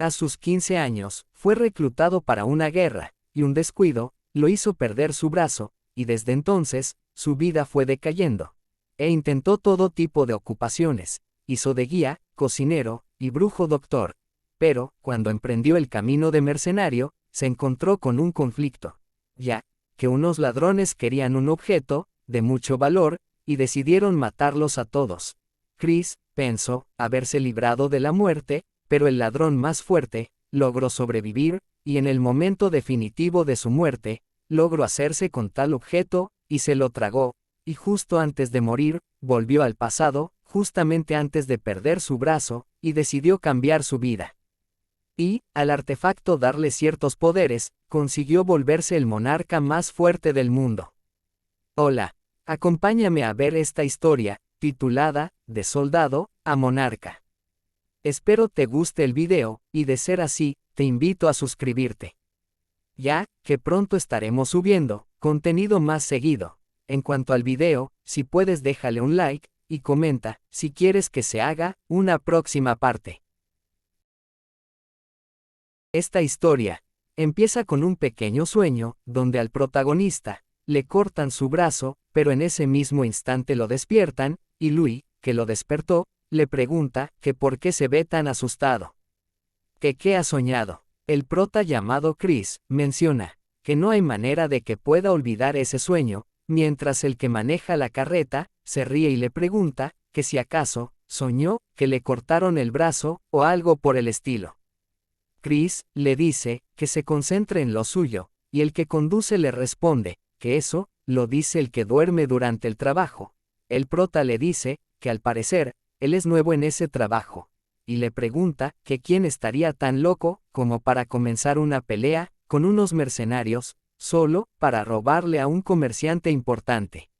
A sus 15 años, fue reclutado para una guerra, y un descuido lo hizo perder su brazo, y desde entonces, su vida fue decayendo. Intentó todo tipo de ocupaciones, hizo de guía, cocinero, y brujo doctor. Pero, cuando emprendió el camino de mercenario, se encontró con un conflicto, ya que unos ladrones querían un objeto, de mucho valor, y decidieron matarlos a todos. Chris pensó haberse librado de la muerte, pero el ladrón más fuerte logró sobrevivir, y en el momento definitivo de su muerte, logró hacerse con tal objeto, y se lo tragó, y justo antes de morir, volvió al pasado, justamente antes de perder su brazo, y decidió cambiar su vida. Y, al artefacto darle ciertos poderes, consiguió volverse el monarca más fuerte del mundo. Hola, acompáñame a ver esta historia, titulada, De soldado a monarca. Espero te guste el video, y de ser así, te invito a suscribirte. Ya que pronto estaremos subiendo contenido más seguido. En cuanto al video, si puedes déjale un like, y comenta si quieres que se haga una próxima parte. Esta historia empieza con un pequeño sueño, donde al protagonista le cortan su brazo, pero en ese mismo instante lo despiertan, y Louis, que lo despertó, le pregunta que por qué se ve tan asustado. ¿Que qué ha soñado? El prota llamado Chris menciona que no hay manera de que pueda olvidar ese sueño, mientras el que maneja la carreta se ríe y le pregunta que si acaso soñó que le cortaron el brazo o algo por el estilo. Chris le dice que se concentre en lo suyo, y el que conduce le responde que eso lo dice el que duerme durante el trabajo. El prota le dice que al parecer él es nuevo en ese trabajo, y le pregunta que quién estaría tan loco como para comenzar una pelea con unos mercenarios, solo para robarle a un comerciante importante.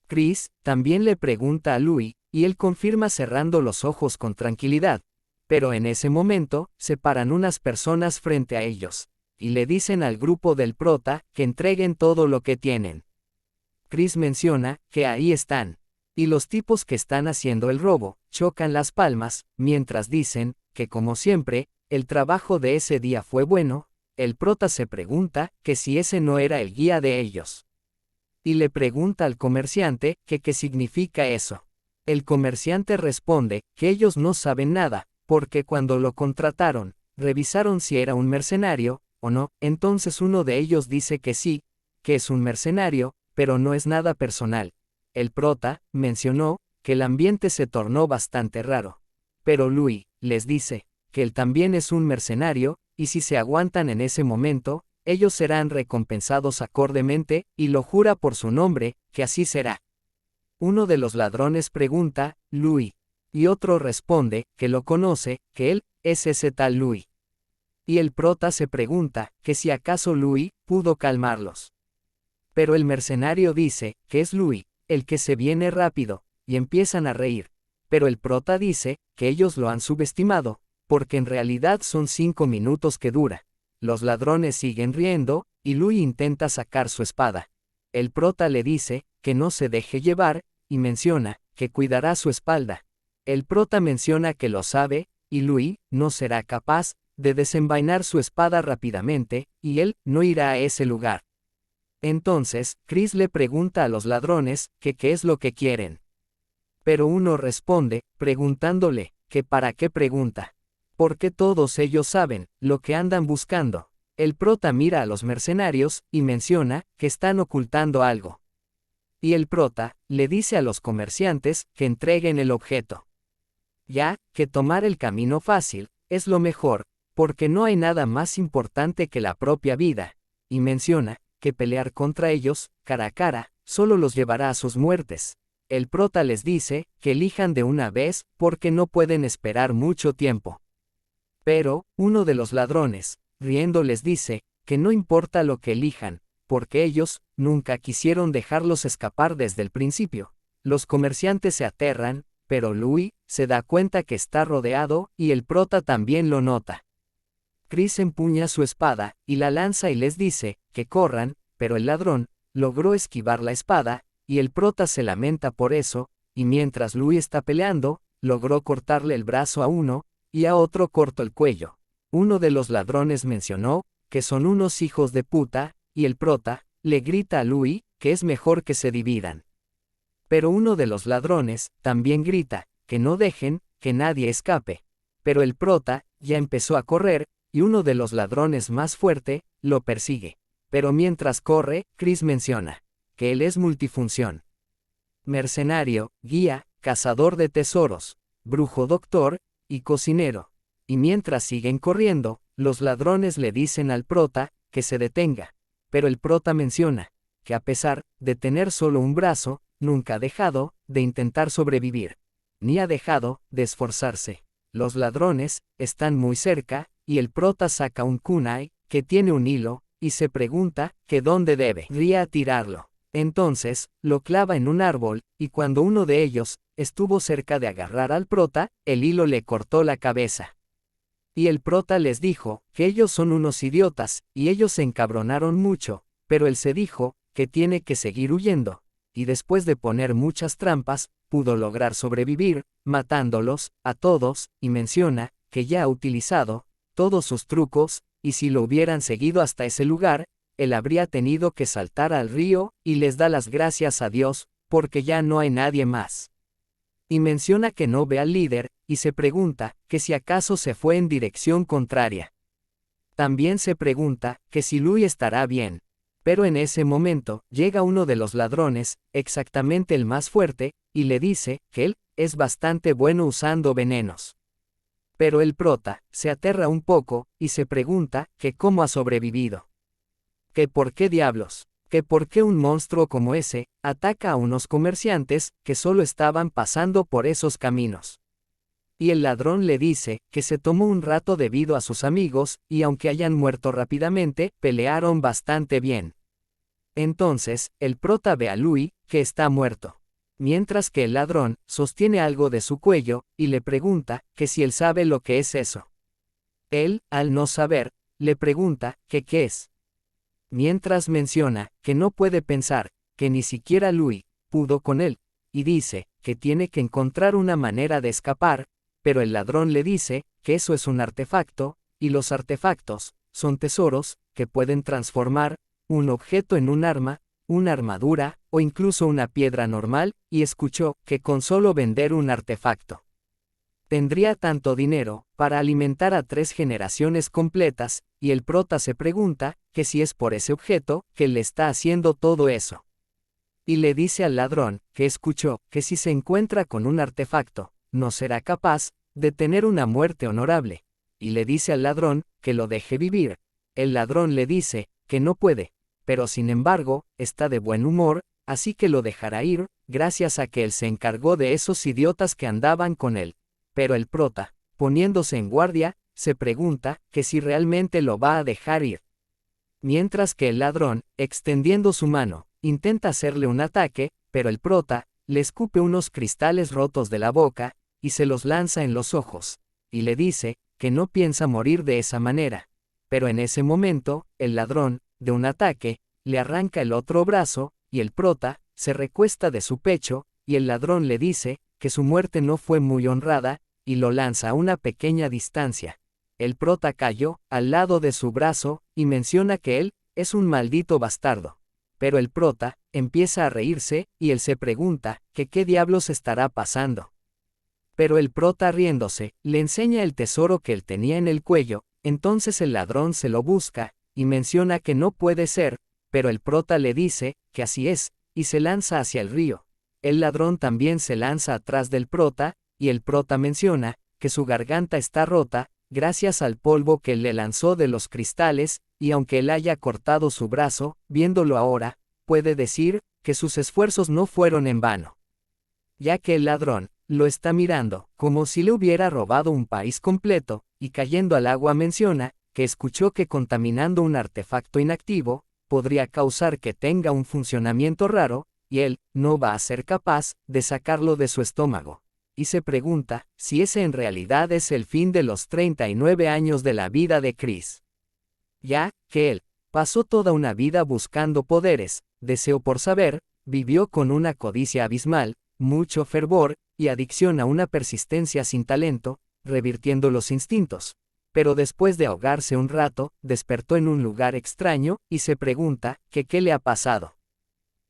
Chris también le pregunta a Louis, y él confirma cerrando los ojos con tranquilidad, pero en ese momento se paran unas personas frente a ellos, y le dicen al grupo del prota que entreguen todo lo que tienen. Chris menciona que ahí están, y los tipos que están haciendo el robo chocan las palmas, mientras dicen que como siempre, el trabajo de ese día fue bueno. El prota se pregunta que si ese no era el guía de ellos. Y le pregunta al comerciante que qué significa eso. El comerciante responde que ellos no saben nada, porque cuando lo contrataron, revisaron si era un mercenario o no. Entonces uno de ellos dice que sí, que es un mercenario, pero no es nada personal. El prota mencionó que el ambiente se tornó bastante raro. Pero Louis les dice que él también es un mercenario, y si se aguantan en ese momento, ellos serán recompensados acordemente, y lo jura por su nombre, que así será. Uno de los ladrones pregunta, Louis, y otro responde que lo conoce, que él es ese tal Louis. Y el prota se pregunta que si acaso Louis pudo calmarlos. Pero el mercenario dice que es Louis el que se viene rápido, y empiezan a reír. Pero el prota dice que ellos lo han subestimado, porque en realidad son 5 minutos que dura. Los ladrones siguen riendo, y Louis intenta sacar su espada. El prota le dice que no se deje llevar, y menciona que cuidará su espalda. El prota menciona que lo sabe, y Louis no será capaz de desenvainar su espada rápidamente, y él no irá a ese lugar. Entonces, Chris le pregunta a los ladrones que qué es lo que quieren. Pero uno responde, preguntándole que para qué pregunta. Porque todos ellos saben lo que andan buscando. El prota mira a los mercenarios y menciona que están ocultando algo. Y el prota le dice a los comerciantes que entreguen el objeto. Ya que tomar el camino fácil es lo mejor, porque no hay nada más importante que la propia vida, y menciona que pelear contra ellos, cara a cara, solo los llevará a sus muertes. El prota les dice que elijan de una vez porque no pueden esperar mucho tiempo. Pero, uno de los ladrones, riendo les dice que no importa lo que elijan, porque ellos nunca quisieron dejarlos escapar desde el principio. Los comerciantes se aterran, pero Louis se da cuenta que está rodeado, y el prota también lo nota. Chris empuña su espada, y la lanza y les dice que corran, pero el ladrón logró esquivar la espada, y el prota se lamenta por eso, y mientras Louis está peleando, logró cortarle el brazo a uno, y a otro cortó el cuello. Uno de los ladrones mencionó que son unos hijos de puta, y el prota le grita a Louis que es mejor que se dividan. Pero uno de los ladrones también grita que no dejen que nadie escape. Pero el prota ya empezó a correr, y uno de los ladrones más fuerte lo persigue. Pero mientras corre, Chris menciona que él es multifunción: mercenario, guía, cazador de tesoros, brujo doctor y cocinero. Y mientras siguen corriendo, los ladrones le dicen al prota que se detenga. Pero el prota menciona que a pesar de tener solo un brazo, nunca ha dejado de intentar sobrevivir, ni ha dejado de esforzarse. Los ladrones están muy cerca, y el prota saca un kunai que tiene un hilo, y se pregunta que dónde debería tirarlo. Entonces, lo clava en un árbol, y cuando uno de ellos estuvo cerca de agarrar al prota, el hilo le cortó la cabeza. Y el prota les dijo que ellos son unos idiotas, y ellos se encabronaron mucho, pero él se dijo que tiene que seguir huyendo, y después de poner muchas trampas, pudo lograr sobrevivir, matándolos a todos, y menciona que ya ha utilizado todos sus trucos, y si lo hubieran seguido hasta ese lugar, él habría tenido que saltar al río, y les da las gracias a Dios, porque ya no hay nadie más. Y menciona que no ve al líder, y se pregunta que si acaso se fue en dirección contraria. También se pregunta que si Louis estará bien. Pero en ese momento, llega uno de los ladrones, exactamente el más fuerte, y le dice que él es bastante bueno usando venenos. Pero el prota se aterra un poco, y se pregunta que cómo ha sobrevivido. Que por qué diablos, que por qué un monstruo como ese ataca a unos comerciantes que solo estaban pasando por esos caminos. Y el ladrón le dice que se tomó un rato debido a sus amigos, y aunque hayan muerto rápidamente, pelearon bastante bien. Entonces, el prota ve a Louis, que está muerto. Mientras que el ladrón sostiene algo de su cuello, y le pregunta que si él sabe lo que es eso. Él, al no saber, le pregunta que qué es. Mientras menciona que no puede pensar, que ni siquiera Louis pudo con él, y dice que tiene que encontrar una manera de escapar, pero el ladrón le dice que eso es un artefacto, y los artefactos son tesoros que pueden transformar un objeto en un arma, una armadura, o incluso una piedra normal, y escuchó que con solo vender un artefacto tendría tanto dinero para alimentar a 3 generaciones completas, y el prota se pregunta que si es por ese objeto que le está haciendo todo eso. Y le dice al ladrón que escuchó que si se encuentra con un artefacto, no será capaz de tener una muerte honorable, y le dice al ladrón que lo deje vivir. El ladrón le dice que no puede, pero sin embargo, está de buen humor, así que lo dejará ir, gracias a que él se encargó de esos idiotas que andaban con él. Pero el prota, poniéndose en guardia, se pregunta que si realmente lo va a dejar ir. Mientras que el ladrón, extendiendo su mano, intenta hacerle un ataque, pero el prota le escupe unos cristales rotos de la boca, y se los lanza en los ojos, y le dice que no piensa morir de esa manera. Pero en ese momento, el ladrón, de un ataque, le arranca el otro brazo, y el prota se recuesta de su pecho, y el ladrón le dice que su muerte no fue muy honrada, y lo lanza a una pequeña distancia. El prota cayó al lado de su brazo, y menciona que él es un maldito bastardo. Pero el prota empieza a reírse, y él se pregunta que qué diablos estará pasando. Pero el prota, riéndose, le enseña el tesoro que él tenía en el cuello. Entonces el ladrón se lo busca, y menciona que no puede ser, pero el prota le dice que así es, y se lanza hacia el río. El ladrón también se lanza atrás del prota, y el prota menciona que su garganta está rota, gracias al polvo que él le lanzó de los cristales, y aunque él haya cortado su brazo, viéndolo ahora, puede decir que sus esfuerzos no fueron en vano. Ya que el ladrón lo está mirando, como si le hubiera robado un país completo, y cayendo al agua menciona que escuchó que contaminando un artefacto inactivo, podría causar que tenga un funcionamiento raro, y él no va a ser capaz de sacarlo de su estómago. Y se pregunta si ese en realidad es el fin de los 39 años de la vida de Chris. Ya que él pasó toda una vida buscando poderes, deseo por saber, vivió con una codicia abismal, mucho fervor, y adicción a una persistencia sin talento, revirtiendo los instintos. pero después de ahogarse un rato, despertó en un lugar extraño, y se pregunta, que qué le ha pasado.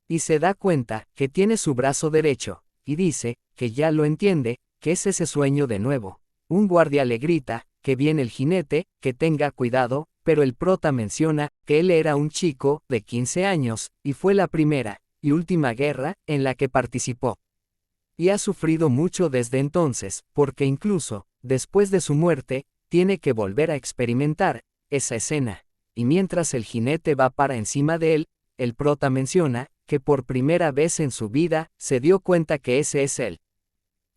Y se da cuenta, que tiene su brazo derecho, y dice, que ya lo entiende, que es ese sueño de nuevo. Un guardia le grita, que viene el jinete, que tenga cuidado, pero el prota menciona, que él era un chico, de 15 años, y fue la primera, y última guerra, en la que participó. Y ha sufrido mucho desde entonces, porque incluso, después de su muerte, tiene que volver a experimentar esa escena. Y mientras el jinete va para encima de él, el prota menciona, que por primera vez en su vida, se dio cuenta que ese es él.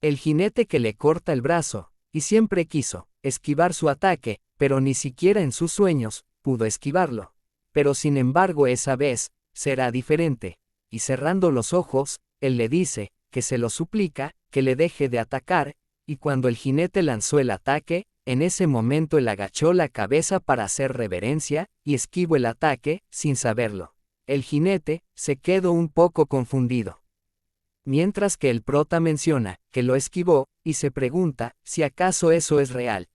El jinete que le corta el brazo, y siempre quiso esquivar su ataque, pero ni siquiera en sus sueños pudo esquivarlo. Pero sin embargo esa vez, será diferente. Y cerrando los ojos, él le dice, que se lo suplica, que le deje de atacar, y cuando el jinete lanzó el ataque, en ese momento él agachó la cabeza para hacer reverencia, y esquivó el ataque, sin saberlo. El jinete se quedó un poco confundido. Mientras que el prota menciona, que lo esquivó, y se pregunta, si acaso eso es real.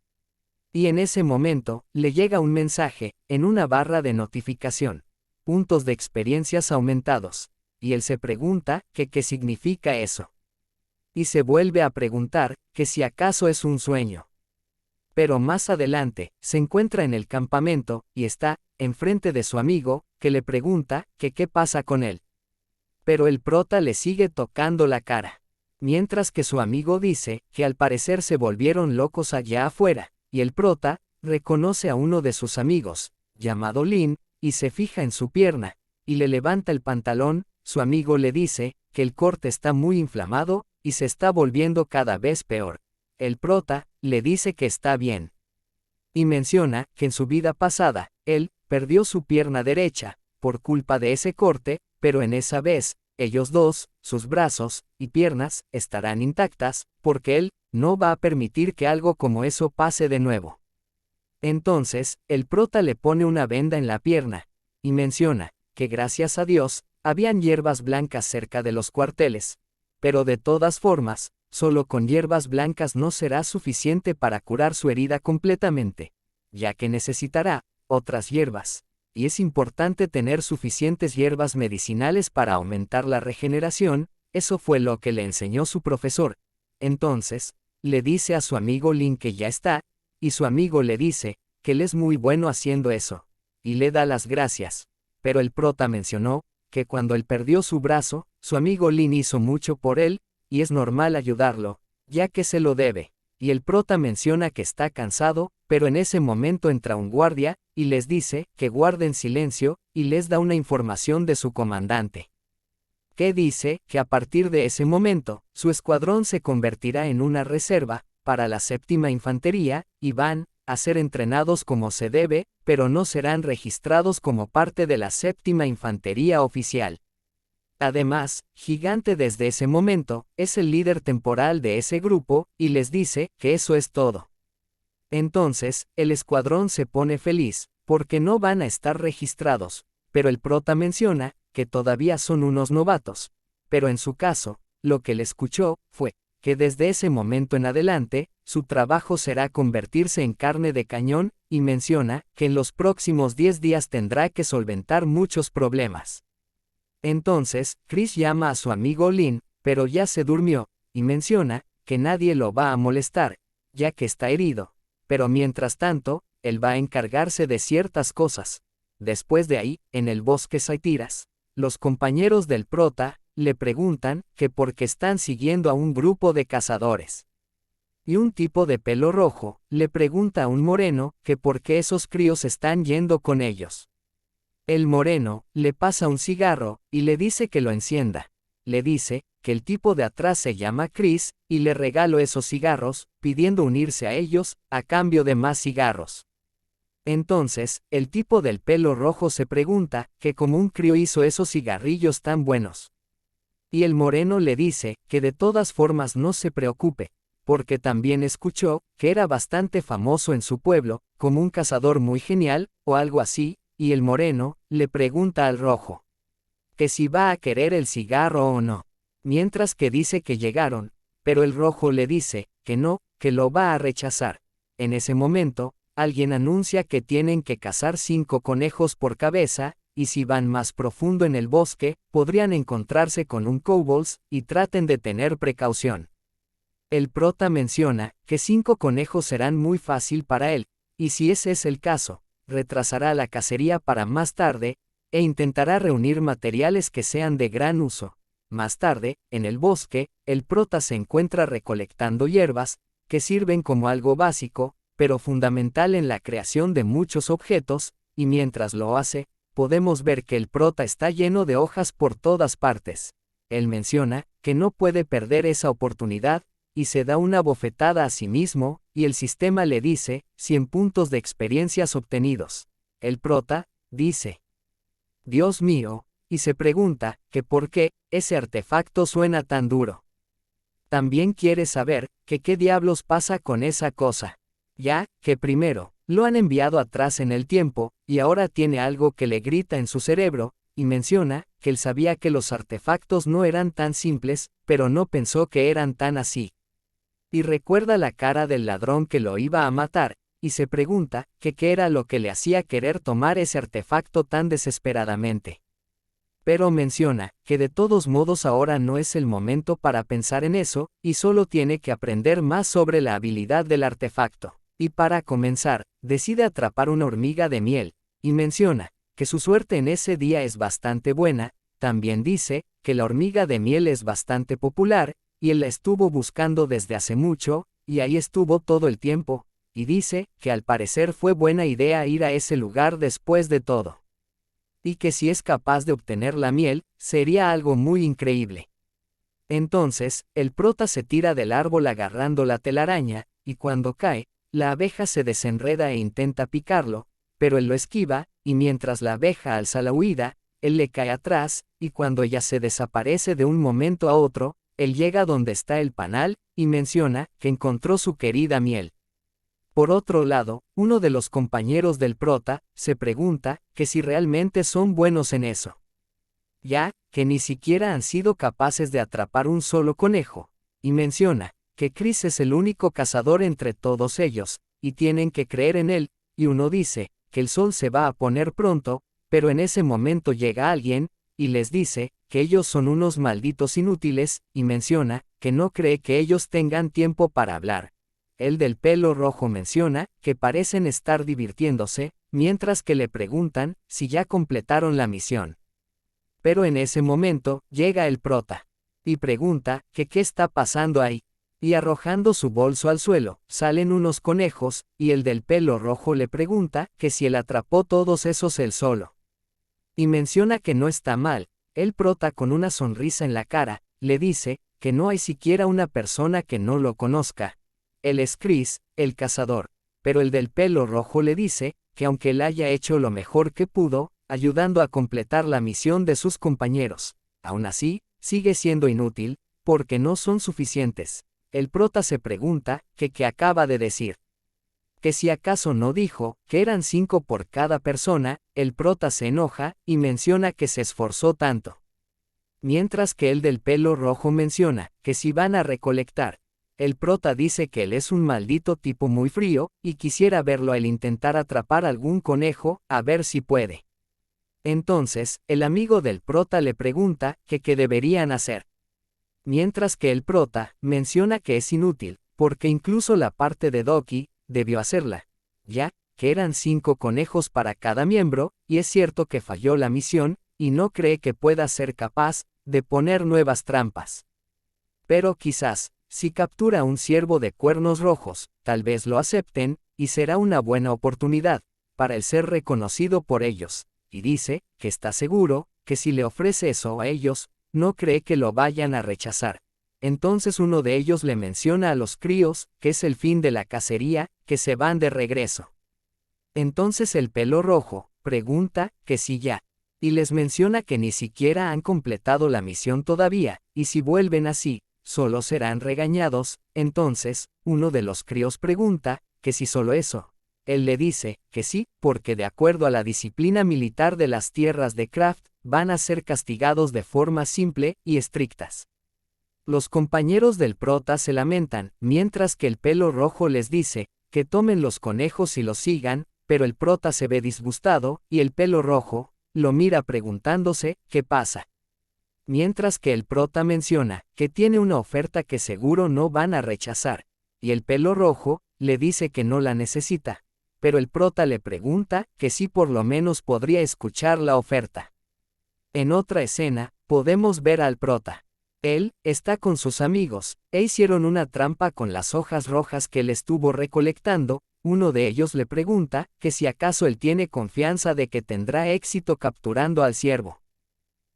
Y en ese momento, le llega un mensaje, en una barra de notificación. Puntos de experiencias aumentados. Y él se pregunta, que qué significa eso. Y se vuelve a preguntar, que si acaso es un sueño. Pero más adelante, se encuentra en el campamento, y está, enfrente de su amigo, que le pregunta, que qué pasa con él. Pero el prota le sigue tocando la cara. Mientras que su amigo dice, que al parecer se volvieron locos allá afuera, y el prota, reconoce a uno de sus amigos, llamado Lin, y se fija en su pierna, y le levanta el pantalón. Su amigo le dice, que el corte está muy inflamado, y se está volviendo cada vez peor. El prota, le dice que está bien. Y menciona, que en su vida pasada, él, perdió su pierna derecha, por culpa de ese corte, pero en esa vez, ellos dos, sus brazos y piernas, estarán intactas, porque él, no va a permitir que algo como eso pase de nuevo. Entonces, el prota le pone una venda en la pierna, y menciona, que gracias a Dios, habían hierbas blancas cerca de los cuarteles. Pero de todas formas, solo con hierbas blancas no será suficiente para curar su herida completamente, ya que necesitará otras hierbas. Y es importante tener suficientes hierbas medicinales para aumentar la regeneración, eso fue lo que le enseñó su profesor. Entonces, le dice a su amigo Lin que ya está, y su amigo le dice, que él es muy bueno haciendo eso, y le da las gracias. Pero el prota mencionó, que cuando él perdió su brazo, su amigo Lin hizo mucho por él, y es normal ayudarlo, ya que se lo debe. Y el prota menciona que está cansado, pero en ese momento entra un guardia, y les dice, que guarden silencio, y les da una información de su comandante. Que dice, que a partir de ese momento, su escuadrón se convertirá en una reserva, para la 7ª Infantería, y van a ser entrenados como se debe, pero no serán registrados como parte de la 7ª Infantería oficial. Además, Gigante desde ese momento, es el líder temporal de ese grupo, y les dice, que eso es todo. Entonces, el escuadrón se pone feliz, porque no van a estar registrados, pero el prota menciona, que todavía son unos novatos. Pero en su caso, lo que le escuchó, fue, que desde ese momento en adelante, su trabajo será convertirse en carne de cañón, y menciona, que en los próximos 10 días tendrá que solventar muchos problemas. Entonces, Chris llama a su amigo Lin, pero ya se durmió, y menciona, que nadie lo va a molestar, ya que está herido. Pero mientras tanto, él va a encargarse de ciertas cosas. Después de ahí, en el bosque Saitiras, los compañeros del prota, le preguntan, que por qué están siguiendo a un grupo de cazadores. Y un tipo de pelo rojo, le pregunta a un moreno, que por qué esos críos están yendo con ellos. El moreno, le pasa un cigarro, y le dice que lo encienda. Le dice, que el tipo de atrás se llama Chris, y le regaló esos cigarros, pidiendo unirse a ellos, a cambio de más cigarros. Entonces, el tipo del pelo rojo se pregunta, que cómo un crío hizo esos cigarrillos tan buenos. Y el moreno le dice, que de todas formas no se preocupe, porque también escuchó, que era bastante famoso en su pueblo, como un cazador muy genial, o algo así. Y el moreno, le pregunta al rojo, que si va a querer el cigarro o no, mientras que dice que llegaron, pero el rojo le dice, que no, que lo va a rechazar. En ese momento, alguien anuncia que tienen que cazar 5 conejos por cabeza, y si van más profundo en el bosque, podrían encontrarse con un kobolds, y traten de tener precaución. El prota menciona que 5 conejos serán muy fácil para él, y si ese es el caso, retrasará la cacería para más tarde, e intentará reunir materiales que sean de gran uso. Más tarde, en el bosque, el prota se encuentra recolectando hierbas, que sirven como algo básico, pero fundamental en la creación de muchos objetos, y mientras lo hace, podemos ver que el prota está lleno de hojas por todas partes. Él menciona que no puede perder esa oportunidad, y se da una bofetada a sí mismo, y el sistema le dice 100 puntos de experiencias obtenidos. El prota dice: Dios mío, y se pregunta que por qué ese artefacto suena tan duro. También quiere saber que qué diablos pasa con esa cosa. Ya que primero, lo han enviado atrás en el tiempo, y ahora tiene algo que le grita en su cerebro, y menciona que él sabía que los artefactos no eran tan simples, pero no pensó que eran tan así. Y recuerda la cara del ladrón que lo iba a matar, y se pregunta que qué era lo que le hacía querer tomar ese artefacto tan desesperadamente. Pero menciona que de todos modos ahora no es el momento para pensar en eso, y solo tiene que aprender más sobre la habilidad del artefacto. Y para comenzar, decide atrapar una hormiga de miel, y menciona que su suerte en ese día es bastante buena. También dice que la hormiga de miel es bastante popular, y él la estuvo buscando desde hace mucho, y ahí estuvo todo el tiempo, y dice que al parecer fue buena idea ir a ese lugar después de todo. Y que si es capaz de obtener la miel, sería algo muy increíble. Entonces, el prota se tira del árbol agarrando la telaraña, y cuando cae, la abeja se desenreda e intenta picarlo, pero él lo esquiva, y mientras la abeja alza la huida, él le cae atrás, y cuando ella se desaparece de un momento a otro, él llega donde está el panal, y menciona que encontró su querida miel. Por otro lado, uno de los compañeros del prota se pregunta que si realmente son buenos en eso. Ya que ni siquiera han sido capaces de atrapar un solo conejo, y menciona que Chris es el único cazador entre todos ellos, y tienen que creer en él, y uno dice que el sol se va a poner pronto, pero en ese momento llega alguien, y les dice que ellos son unos malditos inútiles, y menciona que no cree que ellos tengan tiempo para hablar. El del pelo rojo menciona que parecen estar divirtiéndose, mientras que le preguntan si ya completaron la misión. Pero en ese momento, llega el prota, y pregunta que qué está pasando ahí. Y arrojando su bolso al suelo, salen unos conejos, y el del pelo rojo le pregunta que si él atrapó todos esos él solo. Y menciona que no está mal. El prota, con una sonrisa en la cara, le dice que no hay siquiera una persona que no lo conozca. Él es Chris, el cazador, pero el del pelo rojo le dice que aunque él haya hecho lo mejor que pudo, ayudando a completar la misión de sus compañeros, aún así, sigue siendo inútil, porque no son suficientes. El prota se pregunta que qué acaba de decir. Que si acaso no dijo que eran 5 por cada persona. El prota se enoja y menciona que se esforzó tanto. Mientras que el del pelo rojo menciona que si van a recolectar. El prota dice que él es un maldito tipo muy frío, y quisiera verlo a él intentar atrapar algún conejo, a ver si puede. Entonces, el amigo del prota le pregunta que qué deberían hacer. Mientras que el prota menciona que es inútil, porque incluso la parte de Doki debió hacerla, ya que eran 5 conejos para cada miembro, y es cierto que falló la misión, y no cree que pueda ser capaz de poner nuevas trampas. Pero quizás, si captura un ciervo de cuernos rojos, tal vez lo acepten, y será una buena oportunidad para el ser reconocido por ellos, y dice que está seguro que si le ofrece eso a ellos, no cree que lo vayan a rechazar. Entonces uno de ellos le menciona a los críos que es el fin de la cacería, que se van de regreso. Entonces el pelo rojo pregunta que si ya, y les menciona que ni siquiera han completado la misión todavía, y si vuelven así, solo serán regañados. Entonces, uno de los críos pregunta que si solo eso. Él le dice que sí, porque de acuerdo a la disciplina militar de las tierras de Craft, van a ser castigados de forma simple y estrictas. Los compañeros del prota se lamentan, mientras que el pelo rojo les dice que tomen los conejos y los sigan, pero el prota se ve disgustado, y el pelo rojo lo mira preguntándose, ¿qué pasa? Mientras que el prota menciona que tiene una oferta que seguro no van a rechazar, y el pelo rojo le dice que no la necesita, pero el prota le pregunta que si por lo menos podría escuchar la oferta. En otra escena, podemos ver al prota. Él está con sus amigos, e hicieron una trampa con las hojas rojas que él estuvo recolectando. Uno de ellos le pregunta que si acaso él tiene confianza de que tendrá éxito capturando al ciervo.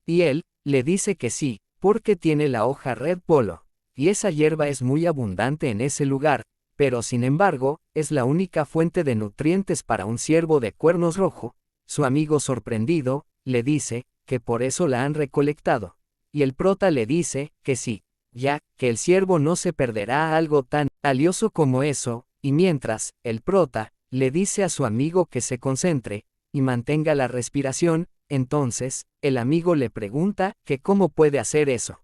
Y él le dice que sí, porque tiene la hoja Red Polo, y esa hierba es muy abundante en ese lugar, pero sin embargo, es la única fuente de nutrientes para un ciervo de cuernos rojo. Su amigo sorprendido le dice que por eso la han recolectado, y el prota le dice que sí, ya que el ciervo no se perderá algo tan valioso como eso, y mientras, el prota le dice a su amigo que se concentre y mantenga la respiración. Entonces, el amigo le pregunta que cómo puede hacer eso.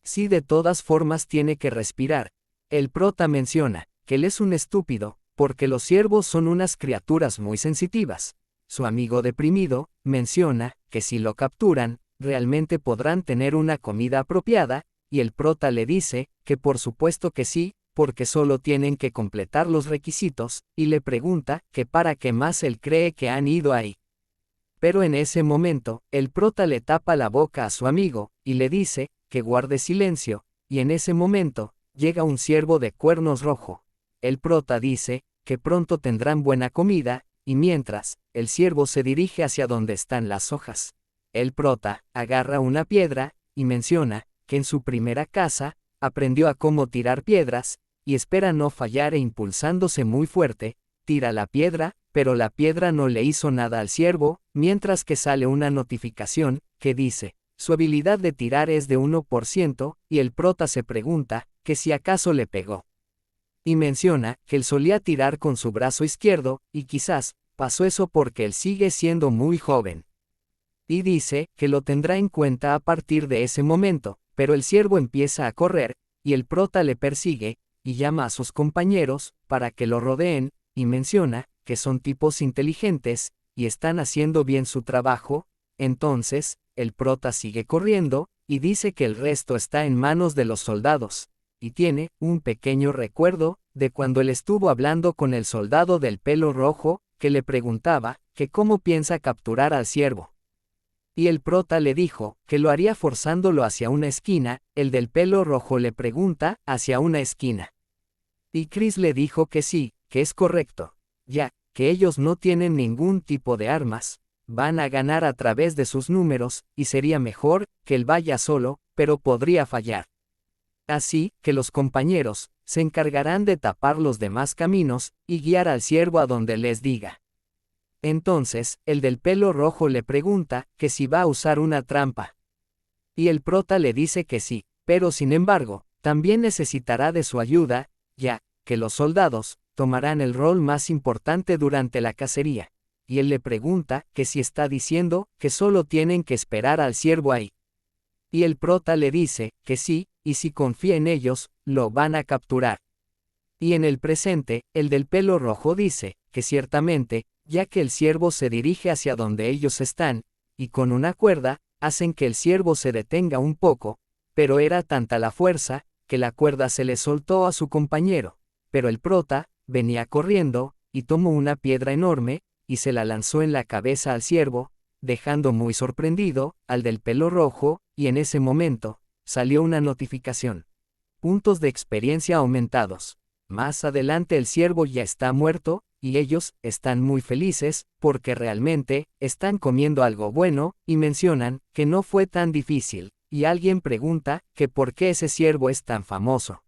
Si de todas formas tiene que respirar. El prota menciona que él es un estúpido, porque los ciervos son unas criaturas muy sensitivas. Su amigo deprimido menciona que si lo capturan, realmente podrán tener una comida apropiada, y el prota le dice que por supuesto que sí, porque solo tienen que completar los requisitos, y le pregunta que para qué más él cree que han ido ahí. Pero en ese momento, el prota le tapa la boca a su amigo, y le dice que guarde silencio, y en ese momento, llega un ciervo de cuernos rojo. El prota dice que pronto tendrán buena comida, y mientras, el ciervo se dirige hacia donde están las hojas. El prota agarra una piedra, y menciona que en su primera caza, aprendió a cómo tirar piedras, y espera no fallar e impulsándose muy fuerte, tira la piedra, pero la piedra no le hizo nada al ciervo, mientras que sale una notificación que dice, su habilidad de tirar es de 1%, y el prota se pregunta que si acaso le pegó. Y menciona que él solía tirar con su brazo izquierdo, y quizás pasó eso porque él sigue siendo muy joven. Y dice que lo tendrá en cuenta a partir de ese momento, pero el ciervo empieza a correr, y el prota le persigue, y llama a sus compañeros para que lo rodeen, y menciona que son tipos inteligentes, y están haciendo bien su trabajo. Entonces, el prota sigue corriendo, y dice que el resto está en manos de los soldados, y tiene un pequeño recuerdo de cuando él estuvo hablando con el soldado del pelo rojo, que le preguntaba que cómo piensa capturar al ciervo. Y el prota le dijo que lo haría forzándolo hacia una esquina. El del pelo rojo le pregunta hacia una esquina. Y Chris le dijo que sí, que es correcto, ya que ellos no tienen ningún tipo de armas, van a ganar a través de sus números, y sería mejor que él vaya solo, pero podría fallar. Así que los compañeros se encargarán de tapar los demás caminos y guiar al ciervo a donde les diga. Entonces, el del pelo rojo le pregunta que si va a usar una trampa. Y el prota le dice que sí, pero sin embargo, también necesitará de su ayuda, ya que los soldados tomarán el rol más importante durante la cacería. Y él le pregunta que si está diciendo que solo tienen que esperar al ciervo ahí. Y el prota le dice que sí, y si confía en ellos, lo van a capturar. Y en el presente, el del pelo rojo dice que ciertamente, ya que el ciervo se dirige hacia donde ellos están, y con una cuerda, hacen que el ciervo se detenga un poco, pero era tanta la fuerza, que la cuerda se le soltó a su compañero. Pero el prota venía corriendo, y tomó una piedra enorme, y se la lanzó en la cabeza al ciervo, dejando muy sorprendido al del pelo rojo, y en ese momento, salió una notificación. Puntos de experiencia aumentados. Más adelante el ciervo ya está muerto, y ellos están muy felices, porque realmente están comiendo algo bueno, y mencionan que no fue tan difícil, y alguien pregunta que por qué ese ciervo es tan famoso.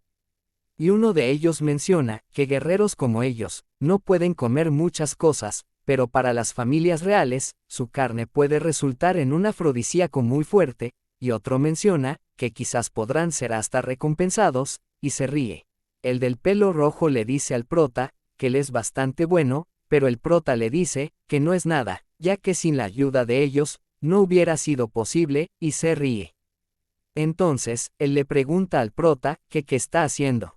Y uno de ellos menciona que guerreros como ellos no pueden comer muchas cosas, pero para las familias reales, su carne puede resultar en un afrodisíaco muy fuerte, y otro menciona que quizás podrán ser hasta recompensados, y se ríe. El del pelo rojo le dice al prota que él es bastante bueno, pero el prota le dice que no es nada, ya que sin la ayuda de ellos, no hubiera sido posible, y se ríe. Entonces, él le pregunta al prota que qué está haciendo.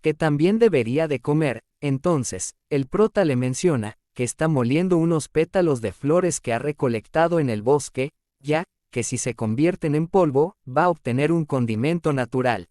Que también debería de comer. Entonces, el prota le menciona que está moliendo unos pétalos de flores que ha recolectado en el bosque, ya que si se convierten en polvo, va a obtener un condimento natural.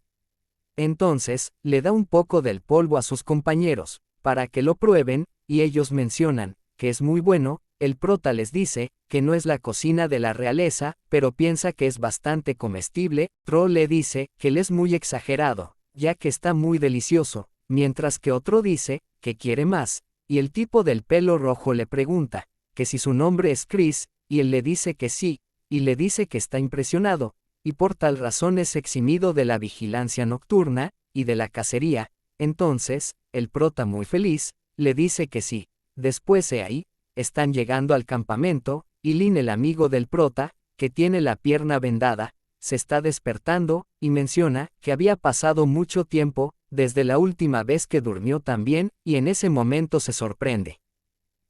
Entonces, le da un poco del polvo a sus compañeros, para que lo prueben, y ellos mencionan que es muy bueno. El prota les dice que no es la cocina de la realeza, pero piensa que es bastante comestible. Troll le dice que él es muy exagerado, ya que está muy delicioso, mientras que otro dice que quiere más, y el tipo del pelo rojo le pregunta que si su nombre es Chris, y él le dice que sí, y le dice que está impresionado, y por tal razón es eximido de la vigilancia nocturna y de la cacería. Entonces, el prota muy feliz, le dice que sí. Después ahí, están llegando al campamento, y Lin, el amigo del prota, que tiene la pierna vendada, se está despertando, y menciona que había pasado mucho tiempo desde la última vez que durmió también, y en ese momento se sorprende.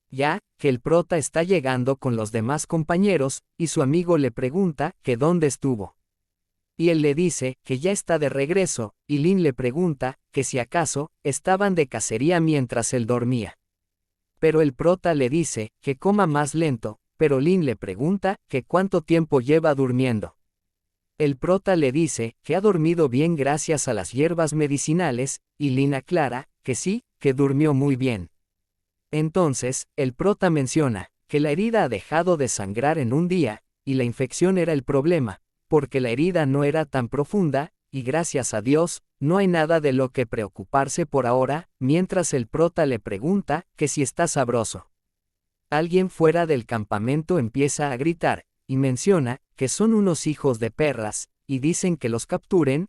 Ya que el prota está llegando con los demás compañeros, y su amigo le pregunta que dónde estuvo. Y él le dice que ya está de regreso, y Lin le pregunta que si acaso estaban de cacería mientras él dormía. Pero el prota le dice que coma más lento, pero Lin le pregunta que cuánto tiempo lleva durmiendo. El prota le dice que ha dormido bien gracias a las hierbas medicinales, y Lin aclara que sí, que durmió muy bien. Entonces, el prota menciona que la herida ha dejado de sangrar en un día, y la infección era el problema, porque la herida no era tan profunda, y gracias a Dios, no hay nada de lo que preocuparse por ahora, mientras el prota le pregunta que si está sabroso. Alguien fuera del campamento empieza a gritar, y menciona que son unos hijos de perras, y dicen que los capturen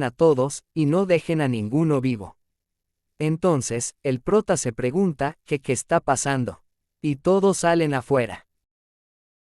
a todos, y no dejen a ninguno vivo. Entonces, el prota se pregunta que qué está pasando. Y todos salen afuera.